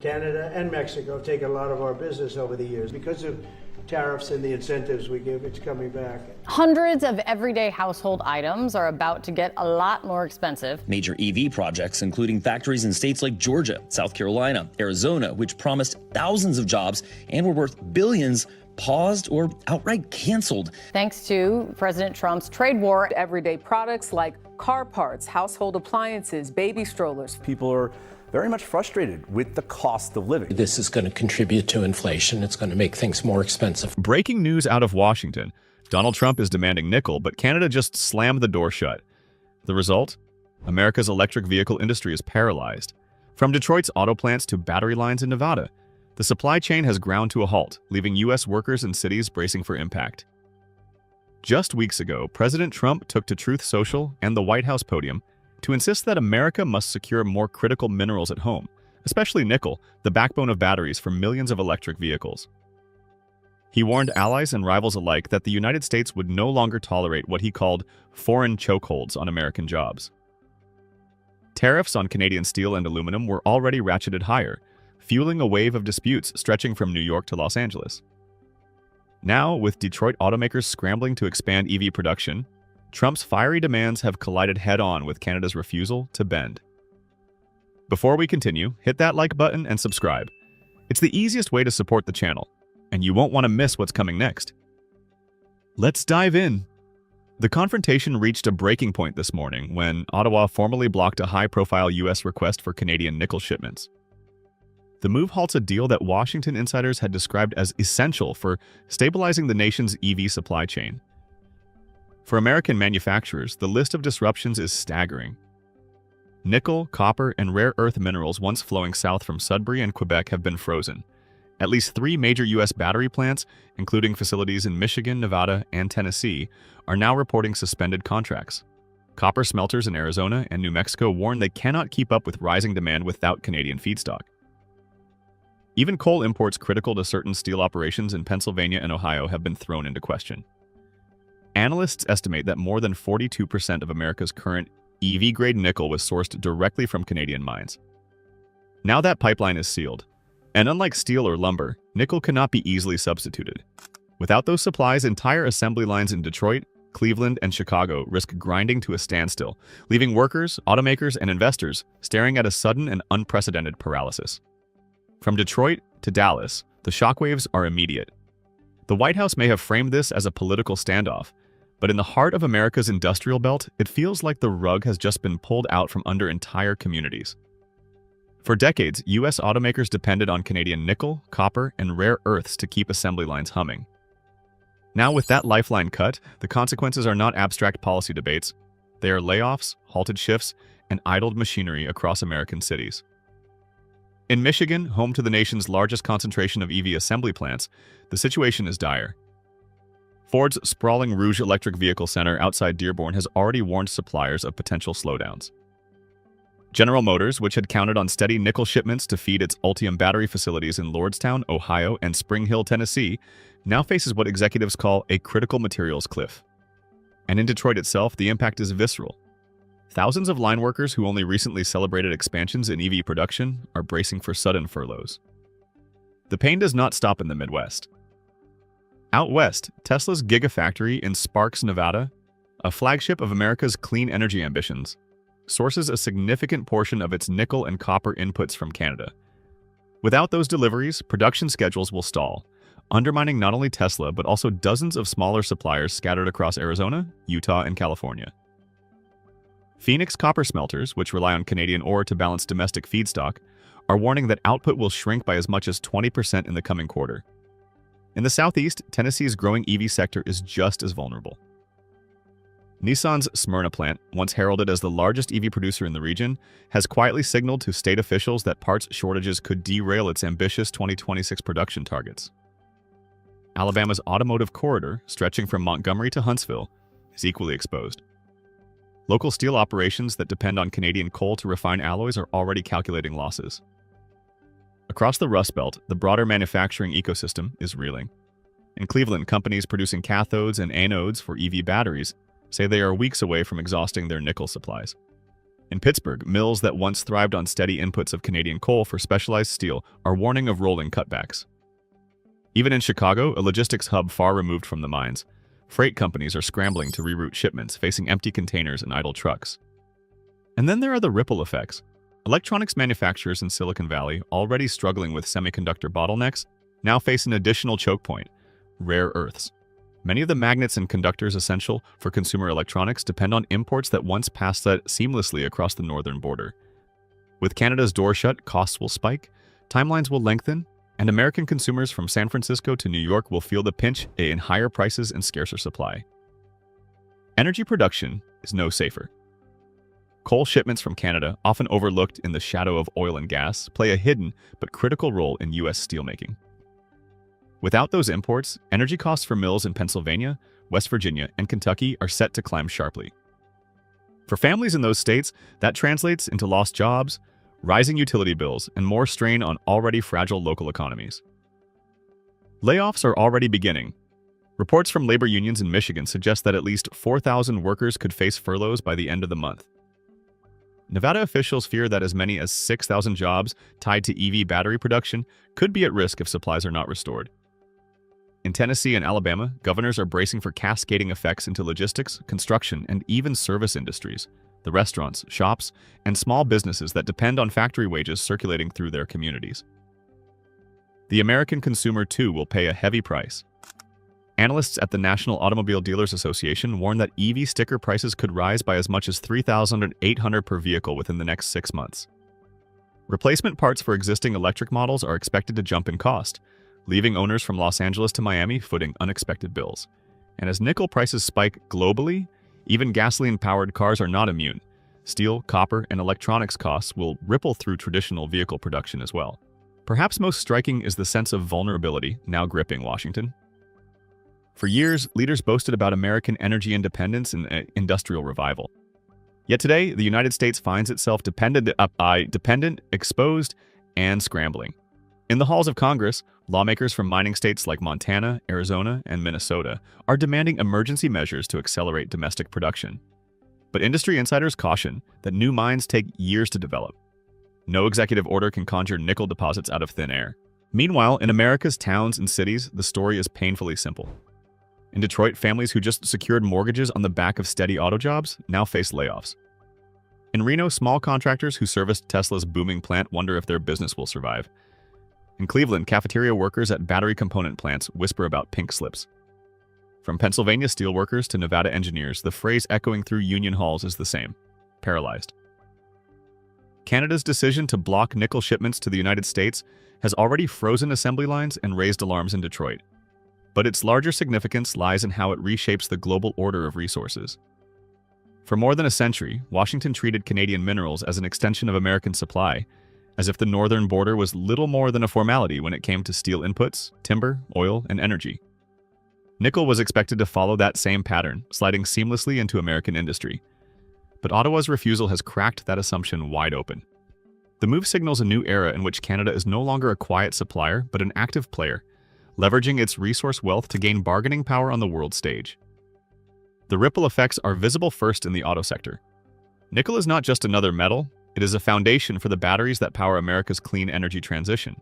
Canada and Mexico have taken a lot of our business over the years. Because of tariffs and the incentives we give, it's coming back. Hundreds of everyday household items are about to get a lot more expensive. Major EV projects, including factories in states like Georgia, South Carolina, Arizona, which promised thousands of jobs and were worth billions, paused or outright canceled. Thanks to President Trump's trade war. Everyday products like car parts, household appliances, baby strollers. People are very much frustrated with the cost of living. This is going to contribute to inflation. It's going to make things more expensive. Breaking news out of Washington. Donald Trump is demanding nickel, but Canada just slammed the door shut. The result? America's electric vehicle industry is paralyzed. From Detroit's auto plants to battery lines in Nevada, the supply chain has ground to a halt, leaving U.S. workers and cities bracing for impact. Just weeks ago, President Trump took to Truth Social and the White House podium to insist that America must secure more critical minerals at home, especially nickel, the backbone of batteries for millions of electric vehicles. He warned allies and rivals alike that the United States would no longer tolerate what he called foreign chokeholds on American jobs. Tariffs on Canadian steel and aluminum were already ratcheted higher, fueling a wave of disputes stretching from New York to Los Angeles. Now, with Detroit automakers scrambling to expand EV production, Trump's fiery demands have collided head-on with Canada's refusal to bend. Before we continue, hit that like button and subscribe. It's the easiest way to support the channel, and you won't want to miss what's coming next. Let's dive in. The confrontation reached a breaking point this morning when Ottawa formally blocked a high-profile U.S. request for Canadian nickel shipments. The move halts a deal that Washington insiders had described as essential for stabilizing the nation's EV supply chain. For American manufacturers, the list of disruptions is staggering. Nickel, copper, and rare earth minerals once flowing south from Sudbury and Quebec have been frozen. At least 3 major U.S. battery plants, including facilities in Michigan, Nevada, and Tennessee, are now reporting suspended contracts. Copper smelters in Arizona and New Mexico warn they cannot keep up with rising demand without Canadian feedstock. Even coal imports critical to certain steel operations in Pennsylvania and Ohio have been thrown into question. Analysts estimate that more than 42% of America's current EV-grade nickel was sourced directly from Canadian mines. Now that pipeline is sealed, and unlike steel or lumber, nickel cannot be easily substituted. Without those supplies, entire assembly lines in Detroit, Cleveland, and Chicago risk grinding to a standstill, leaving workers, automakers, and investors staring at a sudden and unprecedented paralysis. From Detroit to Dallas, the shockwaves are immediate. The White House may have framed this as a political standoff, but in the heart of America's industrial belt, it feels like the rug has just been pulled out from under entire communities. For decades, U.S. automakers depended on Canadian nickel, copper, and rare earths to keep assembly lines humming. Now with that lifeline cut, the consequences are not abstract policy debates. They are layoffs, halted shifts, and idled machinery across American cities. In Michigan, home to the nation's largest concentration of EV assembly plants, the situation is dire. Ford's sprawling Rouge Electric Vehicle Center outside Dearborn has already warned suppliers of potential slowdowns. General Motors, which had counted on steady nickel shipments to feed its Ultium battery facilities in Lordstown, Ohio, and Spring Hill, Tennessee, now faces what executives call a critical materials cliff. And in Detroit itself, the impact is visceral. Thousands of line workers who only recently celebrated expansions in EV production are bracing for sudden furloughs. The pain does not stop in the Midwest. Out west, Tesla's Gigafactory in Sparks, Nevada, a flagship of America's clean energy ambitions, sources a significant portion of its nickel and copper inputs from Canada. Without those deliveries, production schedules will stall, undermining not only Tesla but also dozens of smaller suppliers scattered across Arizona, Utah, and California. Phoenix copper smelters, which rely on Canadian ore to balance domestic feedstock, are warning that output will shrink by as much as 20% in the coming quarter. In the southeast, Tennessee's growing EV sector is just as vulnerable. Nissan's Smyrna plant, once heralded as the largest EV producer in the region, has quietly signaled to state officials that parts shortages could derail its ambitious 2026 production targets. Alabama's automotive corridor, stretching from Montgomery to Huntsville, is equally exposed. Local steel operations that depend on Canadian coal to refine alloys are already calculating losses. Across the Rust Belt, the broader manufacturing ecosystem is reeling. In Cleveland, companies producing cathodes and anodes for EV batteries say they are weeks away from exhausting their nickel supplies. In Pittsburgh, mills that once thrived on steady inputs of Canadian coal for specialized steel are warning of rolling cutbacks. Even in Chicago, a logistics hub far removed from the mines, freight companies are scrambling to reroute shipments, facing empty containers and idle trucks. And then there are the ripple effects. Electronics manufacturers in Silicon Valley, already struggling with semiconductor bottlenecks, now face an additional choke point: rare earths. Many of the magnets and conductors essential for consumer electronics depend on imports that once passed that seamlessly across the northern border. With Canada's door shut, costs will spike, timelines will lengthen, and American consumers from San Francisco to New York will feel the pinch in higher prices and scarcer supply. Energy production is no safer. Coal shipments from Canada, often overlooked in the shadow of oil and gas, play a hidden but critical role in U.S. steelmaking. Without those imports, energy costs for mills in Pennsylvania, West Virginia, and Kentucky are set to climb sharply. For families in those states, that translates into lost jobs, rising utility bills, and more strain on already fragile local economies. Layoffs are already beginning. Reports from labor unions in Michigan suggest that at least 4,000 workers could face furloughs by the end of the month. Nevada officials fear that as many as 6,000 jobs tied to EV battery production could be at risk if supplies are not restored. In Tennessee and Alabama, governors are bracing for cascading effects into logistics, construction, and even service industries, the restaurants, shops, and small businesses that depend on factory wages circulating through their communities. The American consumer, too, will pay a heavy price. Analysts at the National Automobile Dealers Association warn that EV sticker prices could rise by as much as $3,800 per vehicle within the next 6 months. Replacement parts for existing electric models are expected to jump in cost, leaving owners from Los Angeles to Miami footing unexpected bills. And as nickel prices spike globally, even gasoline-powered cars are not immune. Steel, copper, and electronics costs will ripple through traditional vehicle production as well. Perhaps most striking is the sense of vulnerability now gripping Washington. For years, leaders boasted about American energy independence and industrial revival. Yet today, the United States finds itself dependent, exposed, and scrambling. In the halls of Congress, lawmakers from mining states like Montana, Arizona, and Minnesota are demanding emergency measures to accelerate domestic production. But industry insiders caution that new mines take years to develop. No executive order can conjure nickel deposits out of thin air. Meanwhile, in America's towns and cities, the story is painfully simple. In Detroit, families who just secured mortgages on the back of steady auto jobs now face layoffs. In Reno, small contractors who serviced Tesla's booming plant wonder if their business will survive. In Cleveland, cafeteria workers at battery component plants whisper about pink slips. From Pennsylvania steelworkers to Nevada engineers, the phrase echoing through union halls is the same: paralyzed. Canada's decision to block nickel shipments to the United States has already frozen assembly lines and raised alarms in Detroit. But its larger significance lies in how it reshapes the global order of resources. For more than a century, Washington treated Canadian minerals as an extension of American supply, as if the northern border was little more than a formality when it came to steel inputs, timber, oil, and energy. Nickel was expected to follow that same pattern, sliding seamlessly into American industry. But Ottawa's refusal has cracked that assumption wide open. The move signals a new era in which Canada is no longer a quiet supplier, but an active player, leveraging its resource wealth to gain bargaining power on the world stage. The ripple effects are visible first in the auto sector. Nickel is not just another metal, it is a foundation for the batteries that power America's clean energy transition.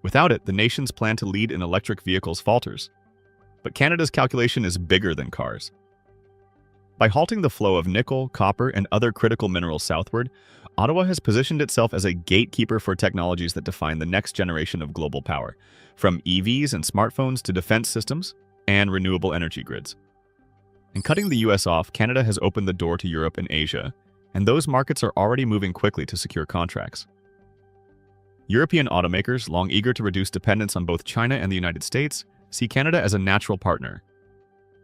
Without it, the nation's plan to lead in electric vehicles falters. But Canada's calculation is bigger than cars. By halting the flow of nickel, copper, and other critical minerals southward, Ottawa has positioned itself as a gatekeeper for technologies that define the next generation of global power, from EVs and smartphones to defense systems and renewable energy grids. In cutting the US off, Canada has opened the door to Europe and Asia, and those markets are already moving quickly to secure contracts. European automakers, long eager to reduce dependence on both China and the United States, see Canada as a natural partner.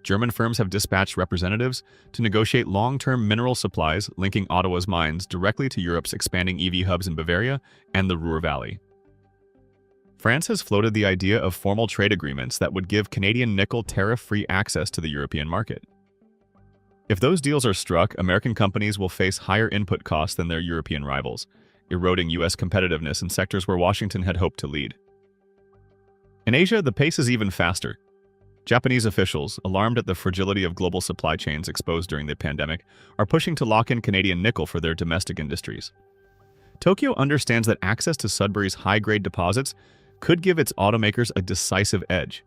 German firms have dispatched representatives to negotiate long-term mineral supplies linking Ottawa's mines directly to Europe's expanding EV hubs in Bavaria and the Ruhr Valley. France has floated the idea of formal trade agreements that would give Canadian nickel tariff-free access to the European market. If those deals are struck, American companies will face higher input costs than their European rivals, eroding U.S. competitiveness in sectors where Washington had hoped to lead. In Asia, the pace is even faster. Japanese officials, alarmed at the fragility of global supply chains exposed during the pandemic, are pushing to lock in Canadian nickel for their domestic industries. Tokyo understands that access to Sudbury's high-grade deposits could give its automakers a decisive edge.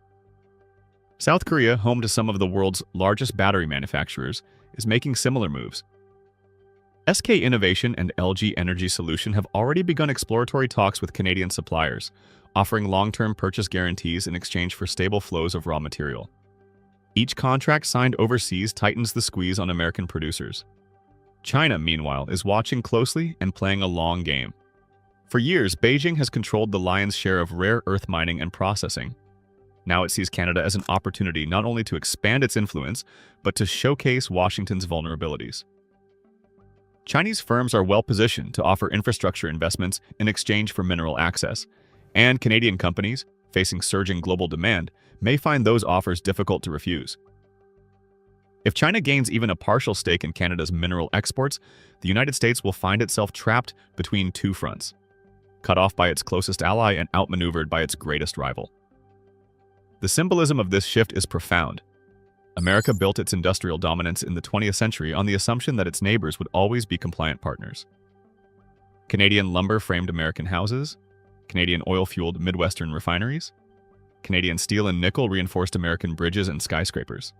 South Korea, home to some of the world's largest battery manufacturers, is making similar moves. SK Innovation and LG Energy Solution have already begun exploratory talks with Canadian suppliers, offering long-term purchase guarantees in exchange for stable flows of raw material. Each contract signed overseas tightens the squeeze on American producers. China, meanwhile, is watching closely and playing a long game. For years, Beijing has controlled the lion's share of rare earth mining and processing. Now it sees Canada as an opportunity not only to expand its influence, but to showcase Washington's vulnerabilities. Chinese firms are well-positioned to offer infrastructure investments in exchange for mineral access, and Canadian companies, facing surging global demand, may find those offers difficult to refuse. If China gains even a partial stake in Canada's mineral exports, the United States will find itself trapped between two fronts, cut off by its closest ally and outmaneuvered by its greatest rival. The symbolism of this shift is profound. America built its industrial dominance in the 20th century on the assumption that its neighbors would always be compliant partners. Canadian lumber framed American houses, Canadian oil-fueled Midwestern refineries, Canadian steel and nickel reinforced American bridges and skyscrapers.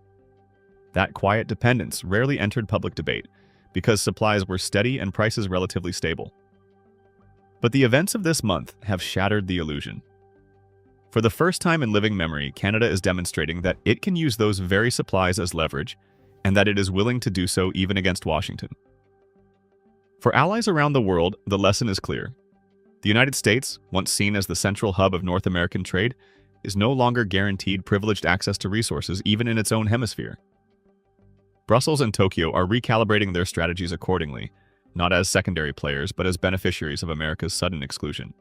That quiet dependence rarely entered public debate because supplies were steady and prices relatively stable. But the events of this month have shattered the illusion. For the first time in living memory, Canada is demonstrating that it can use those very supplies as leverage, and that it is willing to do so even against Washington. For allies around the world, the lesson is clear. The United States, once seen as the central hub of North American trade, is no longer guaranteed privileged access to resources even in its own hemisphere. Brussels and Tokyo are recalibrating their strategies accordingly, not as secondary players, but as beneficiaries of America's sudden exclusion.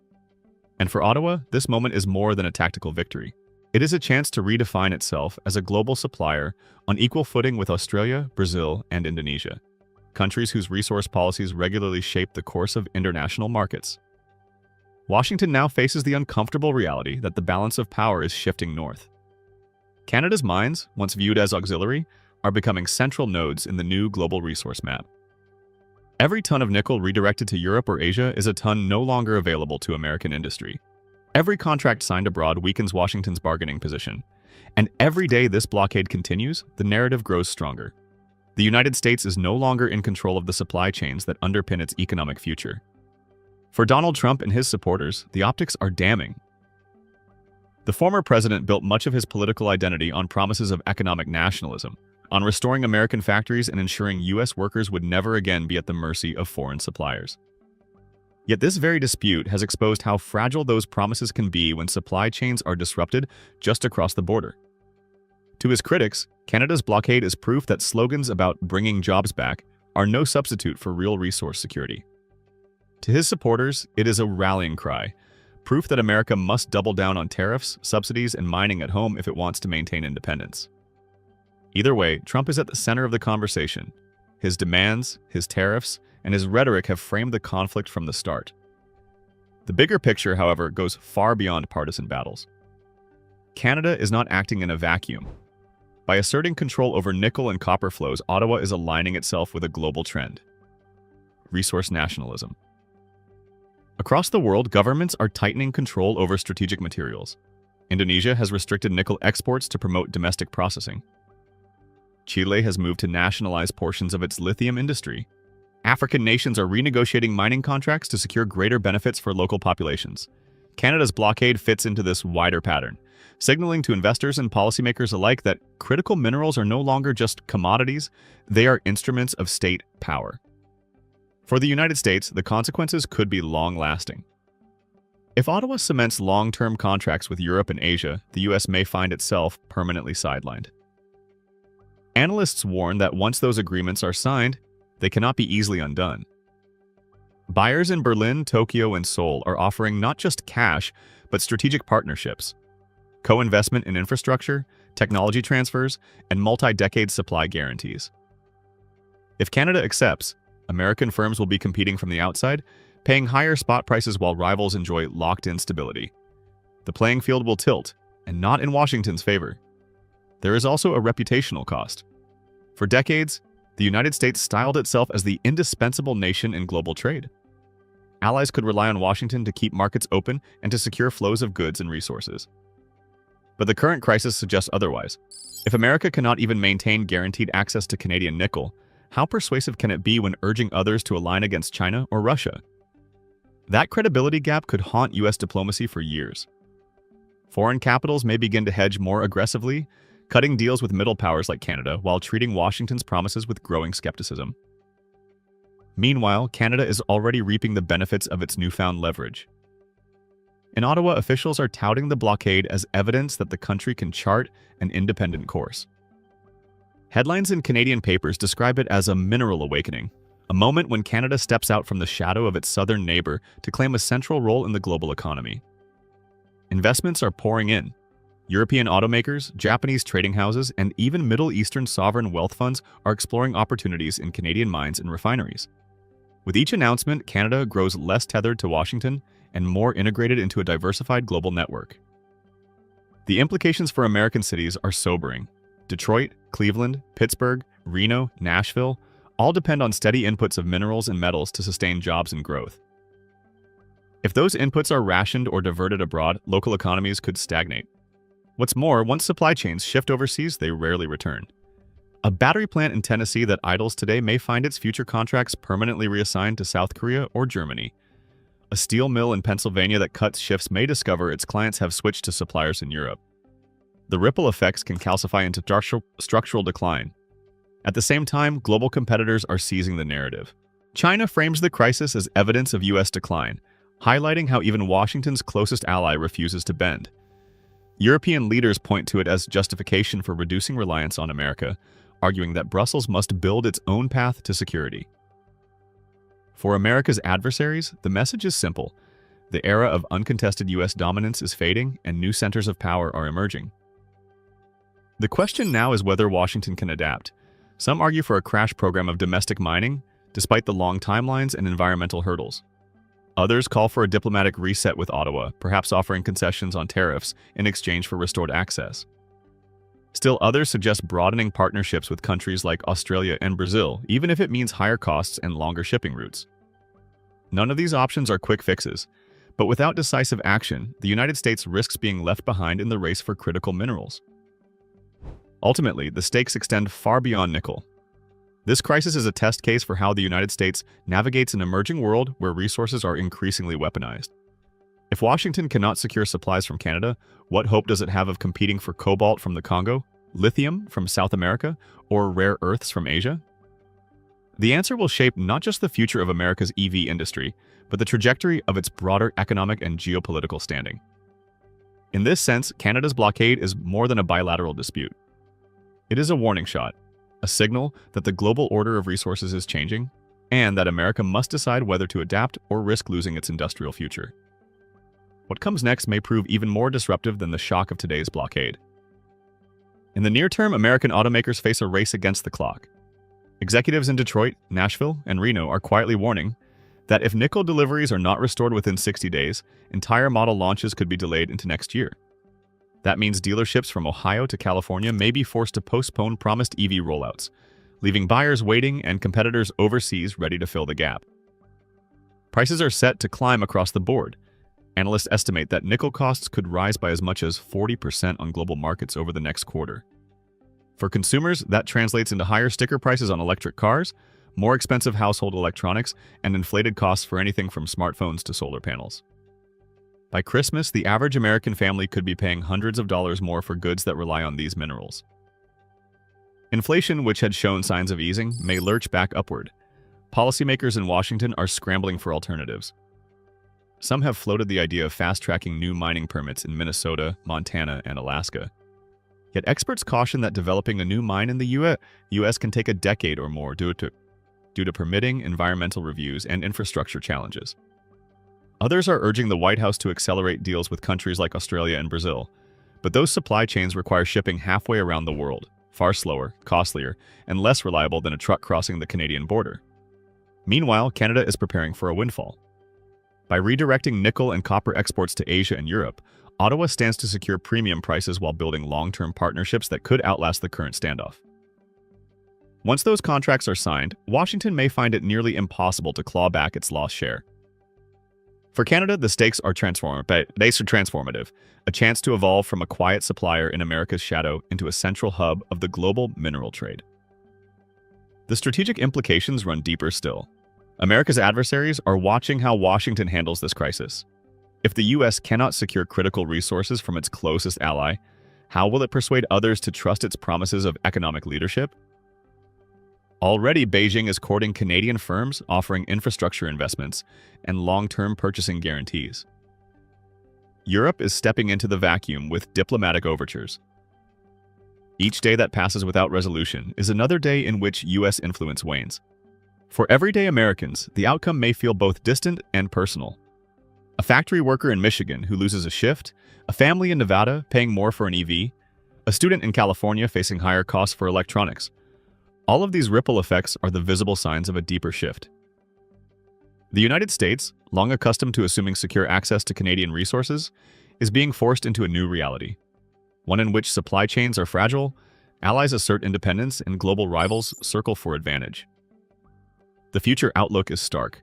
And for Ottawa, this moment is more than a tactical victory. It is a chance to redefine itself as a global supplier on equal footing with Australia, Brazil, and Indonesia, countries whose resource policies regularly shape the course of international markets. Washington now faces the uncomfortable reality that the balance of power is shifting north. Canada's mines, once viewed as auxiliary, are becoming central nodes in the new global resource map. Every ton of nickel redirected to Europe or Asia is a ton no longer available to American industry. Every contract signed abroad weakens Washington's bargaining position. And every day this blockade continues, the narrative grows stronger. The United States is no longer in control of the supply chains that underpin its economic future. For Donald Trump and his supporters, the optics are damning. The former president built much of his political identity on promises of economic nationalism, on restoring American factories and ensuring U.S. workers would never again be at the mercy of foreign suppliers. Yet this very dispute has exposed how fragile those promises can be when supply chains are disrupted just across the border. To his critics, Canada's blockade is proof that slogans about bringing jobs back are no substitute for real resource security. To his supporters, it is a rallying cry, proof that America must double down on tariffs, subsidies, and mining at home if it wants to maintain independence. Either way, Trump is at the center of the conversation. His demands, his tariffs, and his rhetoric have framed the conflict from the start. The bigger picture, however, goes far beyond partisan battles. Canada is not acting in a vacuum. By asserting control over nickel and copper flows, Ottawa is aligning itself with a global trend: resource nationalism. Across the world, governments are tightening control over strategic materials. Indonesia has restricted nickel exports to promote domestic processing. Chile has moved to nationalize portions of its lithium industry. African nations are renegotiating mining contracts to secure greater benefits for local populations. Canada's blockade fits into this wider pattern, signaling to investors and policymakers alike that critical minerals are no longer just commodities, they are instruments of state power. For the United States, the consequences could be long-lasting. If Ottawa cements long-term contracts with Europe and Asia, the U.S. may find itself permanently sidelined. Analysts warn that once those agreements are signed, they cannot be easily undone. Buyers in Berlin, Tokyo, and Seoul are offering not just cash, but strategic partnerships, co-investment in infrastructure, technology transfers, and multi-decade supply guarantees. If Canada accepts, American firms will be competing from the outside, paying higher spot prices while rivals enjoy locked-in stability. The playing field will tilt, and not in Washington's favor. there is also a reputational cost. For decades, the United States styled itself as the indispensable nation in global trade. Allies could rely on Washington to keep markets open and to secure flows of goods and resources. But the current crisis suggests otherwise. If America cannot even maintain guaranteed access to Canadian nickel, how persuasive can it be when urging others to align against China or Russia? That credibility gap could haunt U.S. diplomacy for years. Foreign capitals may begin to hedge more aggressively, cutting deals with middle powers like Canada while treating Washington's promises with growing skepticism. Meanwhile, Canada is already reaping the benefits of its newfound leverage. In Ottawa, officials are touting the blockade as evidence that the country can chart an independent course. Headlines in Canadian papers describe it as a mineral awakening, a moment when Canada steps out from the shadow of its southern neighbor to claim a central role in the global economy. Investments are pouring in. European automakers, Japanese trading houses, and even Middle Eastern sovereign wealth funds are exploring opportunities in Canadian mines and refineries. With each announcement, Canada grows less tethered to Washington and more integrated into a diversified global network. The implications for American cities are sobering. Detroit, Cleveland, Pittsburgh, Reno, Nashville all depend on steady inputs of minerals and metals to sustain jobs and growth. If those inputs are rationed or diverted abroad, local economies could stagnate. What's more, once supply chains shift overseas, they rarely return. A battery plant in Tennessee that idles today may find its future contracts permanently reassigned to South Korea or Germany. A steel mill in Pennsylvania that cuts shifts may discover its clients have switched to suppliers in Europe. The ripple effects can calcify into structural decline. At the same time, global competitors are seizing the narrative. China frames the crisis as evidence of U.S. decline, highlighting how even Washington's closest ally refuses to bend. European leaders point to it as justification for reducing reliance on America, arguing that Brussels must build its own path to security. For America's adversaries, the message is simple. The era of uncontested U.S. dominance is fading, and new centers of power are emerging. The question now is whether Washington can adapt. Some argue for a crash program of domestic mining, despite the long timelines and environmental hurdles. Others call for a diplomatic reset with Ottawa, perhaps offering concessions on tariffs in exchange for restored access. Still, others suggest broadening partnerships with countries like Australia and Brazil, even if it means higher costs and longer shipping routes. None of these options are quick fixes, but without decisive action, the United States risks being left behind in the race for critical minerals. Ultimately, the stakes extend far beyond nickel. This crisis is a test case for how the United States navigates an emerging world where resources are increasingly weaponized. If Washington cannot secure supplies from Canada, what hope does it have of competing for cobalt from the Congo, lithium from South America, or rare earths from Asia? The answer will shape not just the future of America's EV industry, but the trajectory of its broader economic and geopolitical standing. In this sense, Canada's blockade is more than a bilateral dispute. It is a warning shot, a signal that the global order of resources is changing, and that America must decide whether to adapt or risk losing its industrial future. What comes next may prove even more disruptive than the shock of today's blockade. In the near term, American automakers face a race against the clock. Executives in Detroit, Nashville, and Reno are quietly warning that if nickel deliveries are not restored within 60 days, entire model launches could be delayed into next year. That means dealerships from Ohio to California may be forced to postpone promised EV rollouts, leaving buyers waiting and competitors overseas ready to fill the gap. Prices are set to climb across the board. Analysts estimate that nickel costs could rise by as much as 40% on global markets over the next quarter. For consumers, that translates into higher sticker prices on electric cars, more expensive household electronics, and inflated costs for anything from smartphones to solar panels. By Christmas, the average American family could be paying hundreds of dollars more for goods that rely on these minerals. Inflation, which had shown signs of easing, may lurch back upward. Policymakers in Washington are scrambling for alternatives. Some have floated the idea of fast-tracking new mining permits in Minnesota, Montana, and Alaska. Yet experts caution that developing a new mine in the U.S. can take a decade or more due to permitting, environmental reviews, and infrastructure challenges. Others are urging the White House to accelerate deals with countries like Australia and Brazil, but those supply chains require shipping halfway around the world, far slower, costlier, and less reliable than a truck crossing the Canadian border. Meanwhile, Canada is preparing for a windfall. By redirecting nickel and copper exports to Asia and Europe, Ottawa stands to secure premium prices while building long-term partnerships that could outlast the current standoff. Once those contracts are signed, Washington may find it nearly impossible to claw back its lost share. For Canada, the stakes are transformative, a chance to evolve from a quiet supplier in America's shadow into a central hub of the global mineral trade. The strategic implications run deeper still. America's adversaries are watching how Washington handles this crisis. If the U.S. cannot secure critical resources from its closest ally, how will it persuade others to trust its promises of economic leadership? Already, Beijing is courting Canadian firms offering infrastructure investments and long-term purchasing guarantees. Europe is stepping into the vacuum with diplomatic overtures. Each day that passes without resolution is another day in which U.S. influence wanes. For everyday Americans, the outcome may feel both distant and personal. A factory worker in Michigan who loses a shift, a family in Nevada paying more for an EV, a student in California facing higher costs for electronics. All of these ripple effects are the visible signs of a deeper shift. The United States, long accustomed to assuming secure access to Canadian resources, is being forced into a new reality, one in which supply chains are fragile, allies assert independence, and global rivals circle for advantage. The future outlook is stark.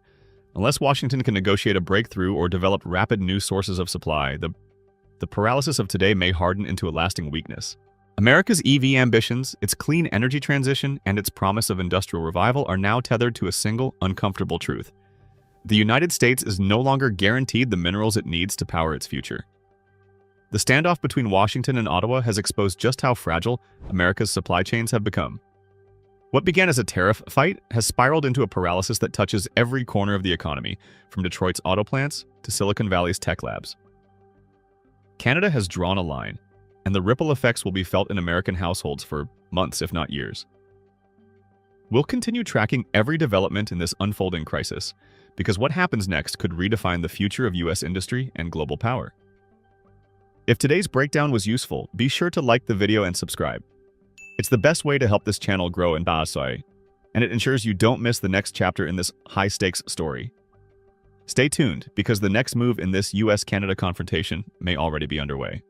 Unless Washington can negotiate a breakthrough or develop rapid new sources of supply, the paralysis of today may harden into a lasting weakness. America's EV ambitions, its clean energy transition, and its promise of industrial revival are now tethered to a single, uncomfortable truth. The United States is no longer guaranteed the minerals it needs to power its future. The standoff between Washington and Ottawa has exposed just how fragile America's supply chains have become. What began as a tariff fight has spiraled into a paralysis that touches every corner of the economy, from Detroit's auto plants to Silicon Valley's tech labs. Canada has drawn a line, and the ripple effects will be felt in American households for months, if not years. We'll continue tracking every development in this unfolding crisis, because what happens next could redefine the future of U.S. industry and global power. If today's breakdown was useful, be sure to like the video and subscribe. It's the best way to help this channel grow and and it ensures you don't miss the next chapter in this high-stakes story. Stay tuned, because the next move in this U.S.-Canada confrontation may already be underway.